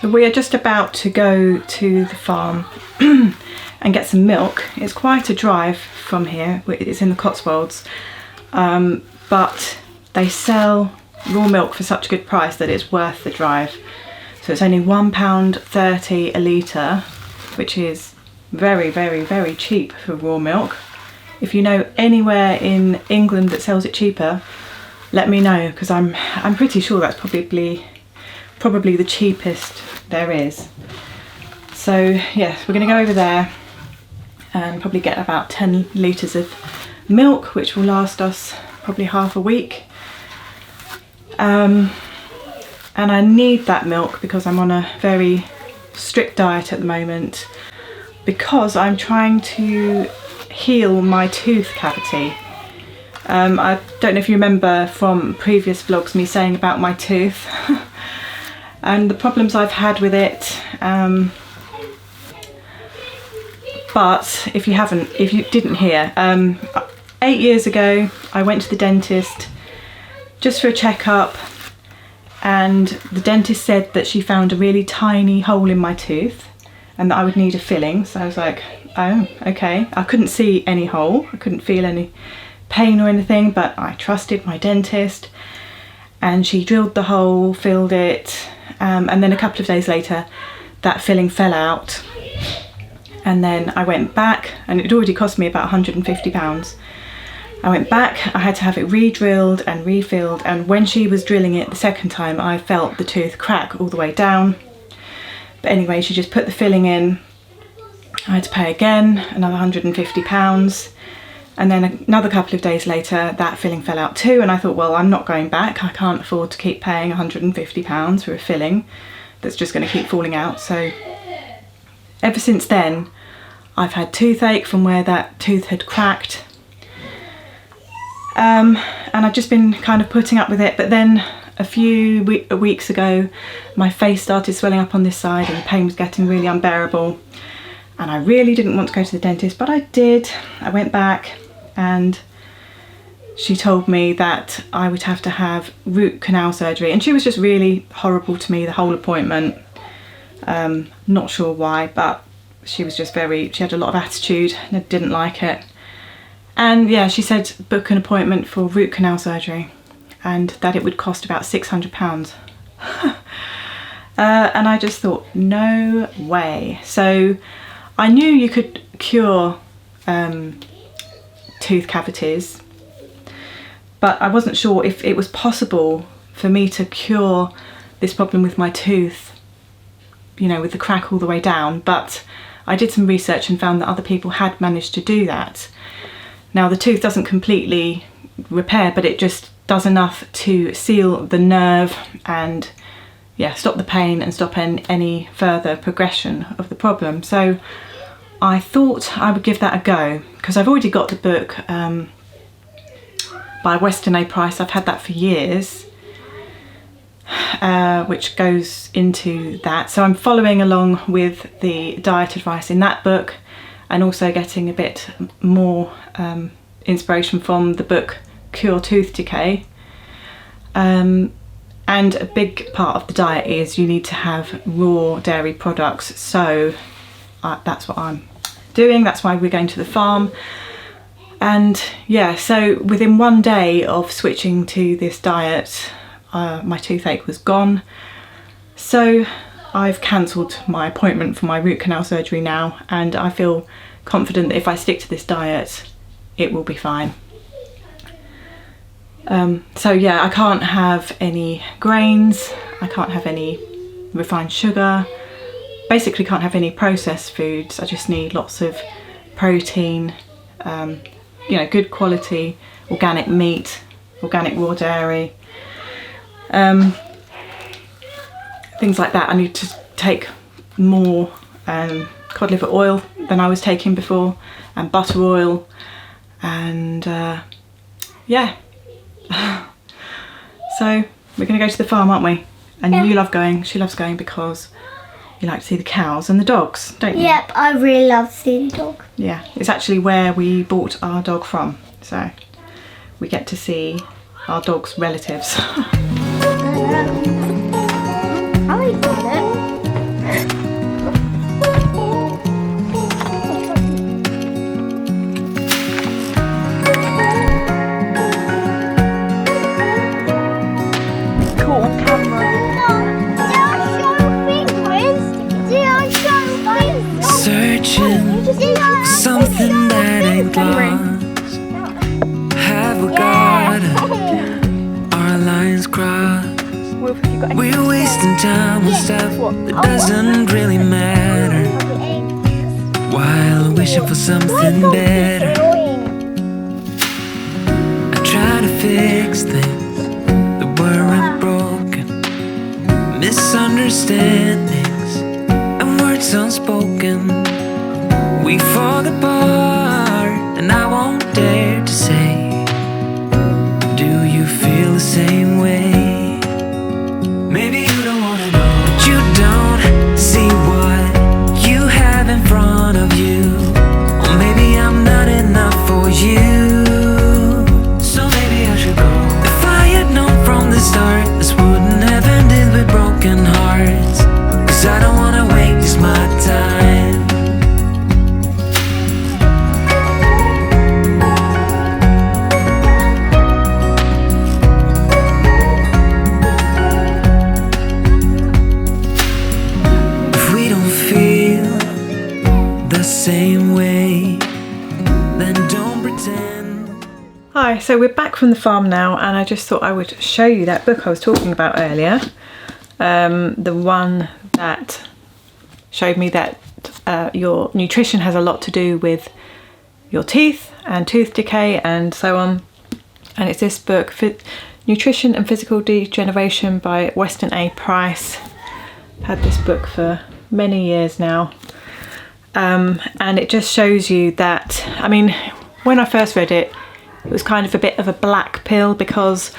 We are just about to go to the farm and get some milk. It's quite a drive from here. It's in the Cotswolds, but they sell raw milk for such a good price that it's worth the drive. So it's only £1.30 a litre, which is very, very, very cheap for raw milk. If you know anywhere in England that sells it cheaper, let me know, because I'm pretty sure that's probably the cheapest there is. So yes, we're going to go over there and probably get about 10 litres of milk, which will last us probably half a week. And I need that milk because I'm on a very strict diet at the moment, because I'm trying to heal my tooth cavity. I don't know if you remember from previous vlogs me saying about my tooth and the problems I've had with it. But if you didn't hear, 8 years ago I went to the dentist just for a checkup, and the dentist said that she found a really tiny hole in my tooth and that I would need a filling. So I was like, oh, okay. I couldn't see any hole, I couldn't feel any pain or anything, but I trusted my dentist, and she drilled the hole, filled it, and then a couple of days later that filling fell out. And then I went back, and it had already cost me about £150. I went back, I had to have it re-drilled and refilled, and when she was drilling it the second time I felt the tooth crack all the way down. But anyway, she just put the filling in. I had to pay again another £150, and then another couple of days later that filling fell out too, and I thought, well, I'm not going back, I can't afford to keep paying £150 for a filling that's just going to keep falling out. So ever since then I've had toothache from where that tooth had cracked. And I've just been kind of putting up with it, but then a few weeks ago my face started swelling up on this side and the pain was getting really unbearable, and I really didn't want to go to the dentist, but I did. I went back and she told me that I would have to have root canal surgery, and she was just really horrible to me the whole appointment. Not sure why, but she was just she had a lot of attitude and I didn't like it. And yeah, she said book an appointment for root canal surgery and that it would cost about £600. And I just thought, no way. So I knew you could cure tooth cavities, but I wasn't sure if it was possible for me to cure this problem with my tooth, you know, with the crack all the way down. But I did some research and found that other people had managed to do that. Now the tooth doesn't completely repair, but it just does enough to seal the nerve and yeah, stop the pain and stop any further progression of the problem. So I thought I would give that a go, because I've already got the book by Weston A price. I've had that for years, which goes into that. So I'm following along with the diet advice in that book, and also getting a bit more inspiration from the book Cure Tooth Decay. And a big part of the diet is you need to have raw dairy products. So that's what I'm doing. That's why we're going to the farm. And yeah, so within one day of switching to this diet, my toothache was gone. So I've cancelled my appointment for my root canal surgery now, and I feel confident that if I stick to this diet it will be fine. So yeah, I can't have any grains, I can't have any refined sugar, basically can't have any processed foods. I just need lots of protein, you know, good quality organic meat, organic raw dairy, things like that. I need to take more cod liver oil than I was taking before, and butter oil, and yeah. So we're going to go to the farm, aren't we? And yeah. You love going, she loves going, because you like to see the cows and the dogs, don't you? Yep, I really love seeing the dog. Yeah, it's actually where we bought our dog from, so we get to see our dog's relatives. I got it. We're wasting time on stuff that doesn't really matter, while wishing for something better. I try to fix things that weren't broken, misunderstandings and words unspoken. We fall apart and I won't dare to say, do you feel the same way? Maybe you don't wanna know, but you don't see what you have in front of you. Or maybe I'm not enough for you, so maybe I should go. If I had known from the start, this wouldn't have ended with broken hearts. Cause I don't wanna waste my time. Same way, then don't pretend. Hi, so we're back from the farm now, and I just thought I would show you that book I was talking about earlier. The one that showed me that your nutrition has a lot to do with your teeth and tooth decay and so on. And it's this book, Nutrition and Physical Degeneration by Weston A. Price. I've had this book for many years now. And it just shows you that, I mean, when I first read it, it was kind of a bit of a black pill, because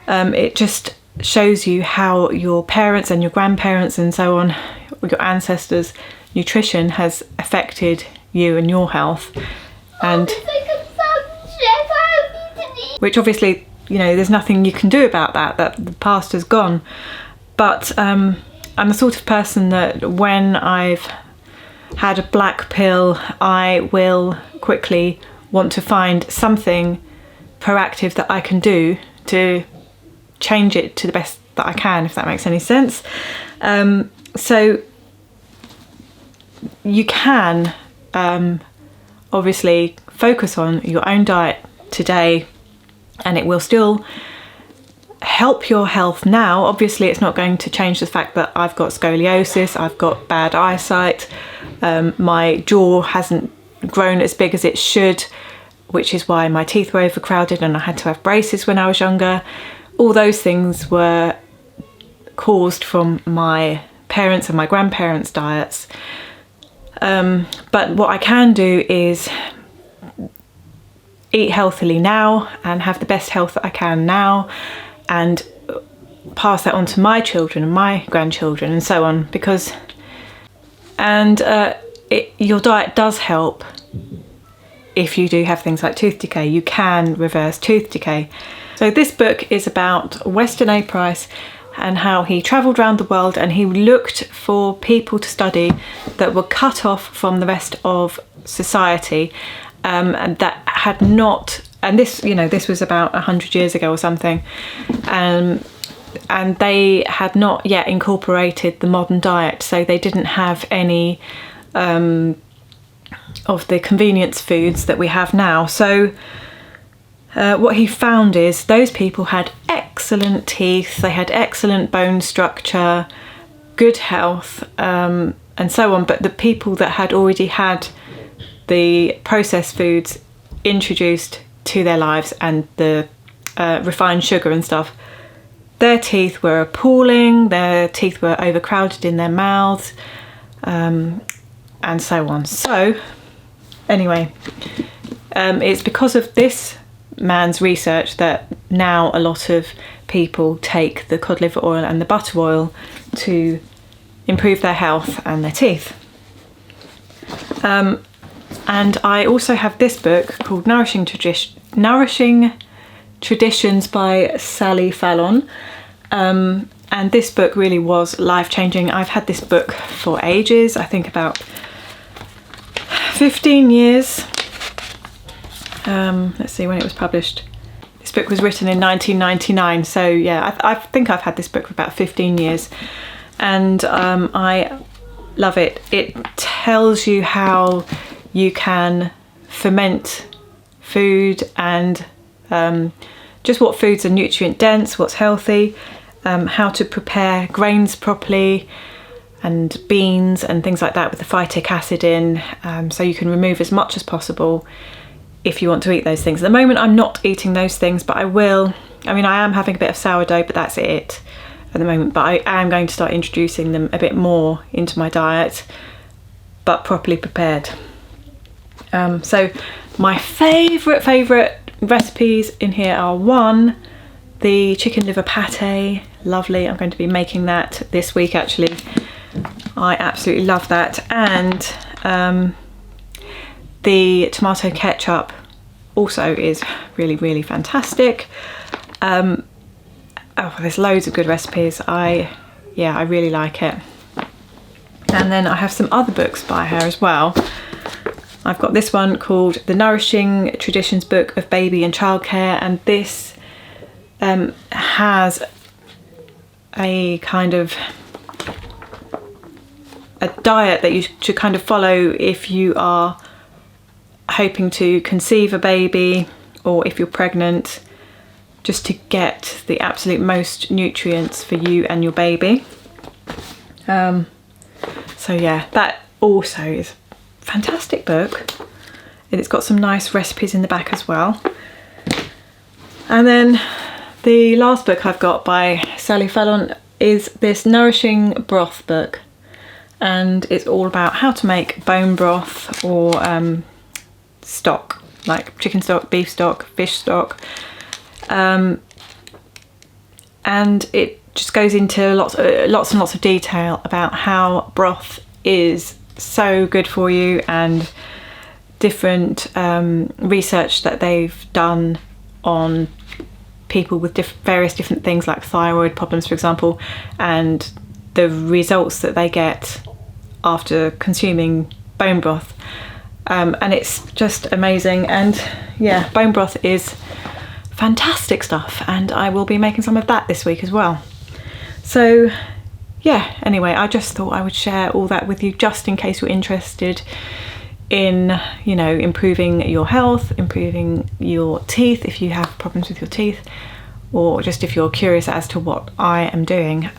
it just shows you how your parents and your grandparents and so on, your ancestors' nutrition has affected you and your health. And which obviously, you know, there's nothing you can do about that, that the past has gone. But I'm the sort of person that when I've had a black pill, I will quickly want to find something proactive that I can do to change it to the best that I can, if that makes any sense. So you can obviously focus on your own diet today, and it will still help your health now. Obviously it's not going to change the fact that I've got scoliosis, I've got bad eyesight, my jaw hasn't grown as big as it should, which is why my teeth were overcrowded and I had to have braces when I was younger. All those things were caused from my parents and my grandparents' diets. But what I can do is eat healthily now and have the best health that I can now, and pass that on to my children and my grandchildren and so on, because your diet does help. If you do have things like tooth decay, you can reverse tooth decay. So this book is about Weston A. Price and how he travelled around the world, and he looked for people to study that were cut off from the rest of society, and that had not, and this, you know, this was about 100 years ago or something, and they had not yet incorporated the modern diet, so they didn't have any of the convenience foods that we have now. So what he found is those people had excellent teeth, they had excellent bone structure, good health, and so on, but the people that had already had the processed foods introduced to their lives and the refined sugar and stuff, their teeth were appalling, their teeth were overcrowded in their mouths, and so on. So anyway, it's because of this man's research that now a lot of people take the cod liver oil and the butter oil to improve their health and their teeth. And I also have this book called Nourishing Traditions by Sally Fallon. And this book really was life-changing. I've had this book for ages, I think about 15 years. Let's see when it was published. This book was written in 1999, so yeah, I think I've had this book for about 15 years, and I love it. It tells you how you can ferment food and just what foods are nutrient dense, what's healthy, how to prepare grains properly and beans and things like that with the phytic acid in, so you can remove as much as possible if you want to eat those things. At the moment I'm not eating those things, but I will. I mean, I am having a bit of sourdough, but that's it at the moment. But I am going to start introducing them a bit more into my diet, but properly prepared. So my favourite recipes in here are, one, the chicken liver pate. Lovely. I'm going to be making that this week actually. I absolutely love that. And the tomato ketchup also is really fantastic. Oh, there's loads of good recipes. I really like it. And then I have some other books by her as well. I've got this one called The Nourishing Traditions Book of Baby and Childcare, and this has a kind of a diet that you should kind of follow if you are hoping to conceive a baby or if you're pregnant, just to get the absolute most nutrients for you and your baby. So yeah, that also is a fantastic book, and it's got some nice recipes in the back as well. And then the last book I've got by Sally Fallon is this Nourishing Broth book, and it's all about how to make bone broth or stock, like chicken stock, beef stock, fish stock, and it just goes into lots and lots of detail about how broth is so good for you, and different research that they've done on people with various different things like thyroid problems, for example, and the results that they get after consuming bone broth. And it's just amazing. And yeah, bone broth is fantastic stuff, and I will be making some of that this week as well. So yeah, anyway, I just thought I would share all that with you, just in case you're interested in, you know, improving your health, improving your teeth if you have problems with your teeth, or just if you're curious as to what I am doing.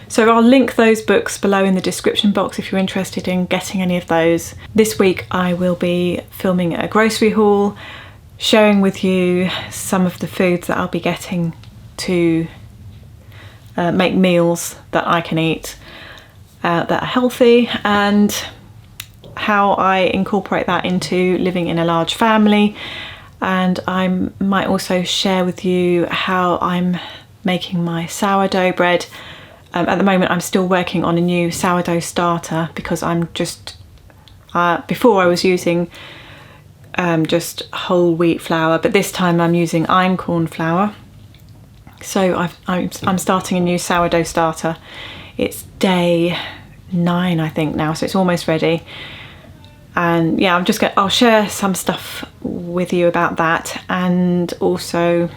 So I'll link those books below in the description box if you're interested in getting any of those. This week I will be filming a grocery haul, sharing with you some of the foods that I'll be getting to make meals that I can eat that are healthy, and how I incorporate that into living in a large family. And I might also share with you how I'm making my sourdough bread. At the moment I'm still working on a new sourdough starter, because I'm just, before I was using just whole wheat flour, but this time I'm using einkorn flour. So I'm starting a new sourdough starter. It's day 9 I think now, so it's almost ready. And yeah, I'll share some stuff with you about that, and also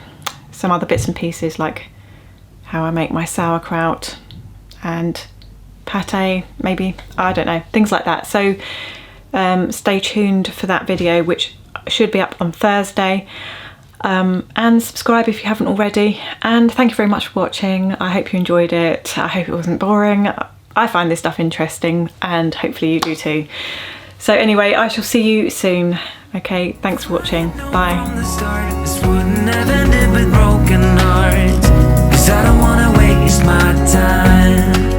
some other bits and pieces like how I make my sauerkraut and pate, maybe, I don't know, things like that. So stay tuned for that video, which should be up on Thursday. And subscribe if you haven't already, and thank you very much for watching. I hope you enjoyed it. I hope it wasn't boring. I find this stuff interesting, and hopefully you do too. So anyway, I shall see you soon. Okay, thanks for watching. Bye. This wouldn't have ended with broken hearts, 'cause I don't wanna waste my time.